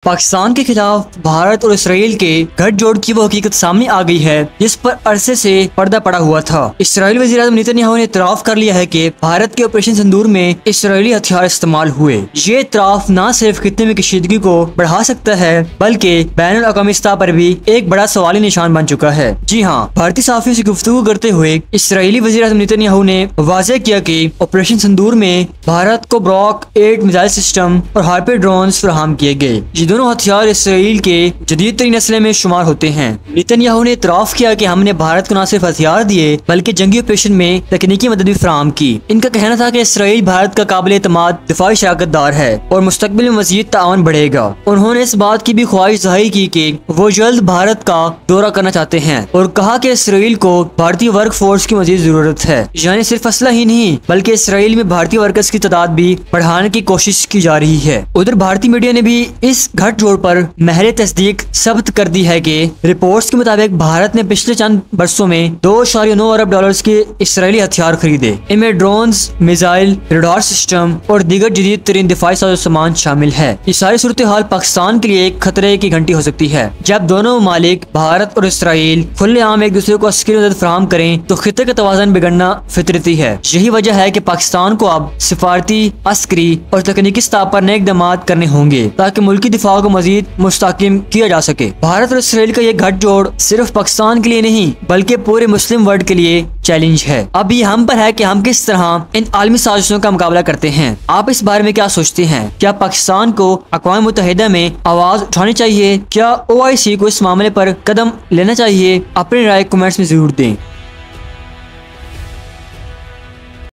पाकिस्तान के खिलाफ भारत और इसराइल के गठजोड़ की वो हकीकत सामने आ गई है जिस पर अरसे से पर्दा पड़ा हुआ था। इसराइली वज़ीर-ए-आज़म नेतन्याहू ने इतराफ़ कर लिया है कि भारत के ऑपरेशन सिंदूर में इसराइली हथियार इस्तेमाल हुए। ये इतराफ़ न सिर्फ खित्ते में कशीदगी को बढ़ा सकता है बल्कि बैनुल अक़वामी सतह पर भी एक बड़ा सवाली निशान बन चुका है। जी हाँ, भारतीय सहाफ़ियों से गुफ्तगू करते हुए इसराइली वज़ीर-ए-आज़म नेतन्याहू ने वाज़ेह किया कि ऑपरेशन सिंदूर में भारत को ब्रॉक 8 मिसाइल सिस्टम और हार्पर ड्रोन्स फराहम किए गए। दोनों हथियार इसराइल के जदीद तरीन असले में शुमार होते हैं। नेतन्याहू ने इतराफ़ किया कि हमने भारत को न सिर्फ हथियार दिए बल्कि जंगी ऑपरेशन में तकनीकी मदद भी फराहम की। इनका कहना था कि इसराइल भारत का काबिल एतमाद दिफाई शराकतदार है और मुस्तकबिल में मज़ीद ताउन बढ़ेगा। उन्होंने इस बात की भी ख्वाहिश जाहिर की कि वो जल्द भारत का दौरा करना चाहते हैं और कहा कि इसराइल को भारतीय वर्क फोर्स की मज़ीद जरूरत है। यानी सिर्फ असला ही नहीं बल्कि इसराइल में भारतीय वर्कर्स की तादाद भी बढ़ाने की कोशिश की जा रही है। उधर भारतीय मीडिया ने भी इस गठजोड़ पर महज तस्दीक साबित कर दी है कि रिपोर्ट्स के मुताबिक भारत ने पिछले चंद बरसों में $2.9 अरब के इसराइली हथियार खरीदे। इनमें ड्रोन्स, मिसाइल, रडार सिस्टम और दीगर जदीद तरीन दिफाई सामान शामिल है। ये सारी सूरत हाल पाकिस्तान के लिए एक खतरे की घंटी हो सकती है। जब दोनों ममालिक भारत और इसराइल खुलेआम एक दूसरे को अस्करी मदद फराहम करें तो खिते का तवाज़ुन बिगड़ना फितरती है। यही वजह है कि पाकिस्तान को अब सिफारती, अस्करी और तकनीकी सतह पर नए इक़दाम करने होंगे ताकि मुल्की दिफा को मजीद मुस्तहकम किया जा सके। भारत और इसराइल का ये गठजोड़ सिर्फ पाकिस्तान के लिए नहीं बल्कि पूरे मुस्लिम वर्ल्ड के लिए चैलेंज है। अब ये हम पर है कि हम किस तरह इन आलमी साजिशों का मुकाबला करते हैं। आप इस बारे में क्या सोचते हैं? क्या पाकिस्तान को अक़वाम मुत्तहिदा में आवाज उठानी चाहिए? क्या OIC को इस मामले पर कदम लेना चाहिए? अपनी राय कमेंट्स में जरूर दें।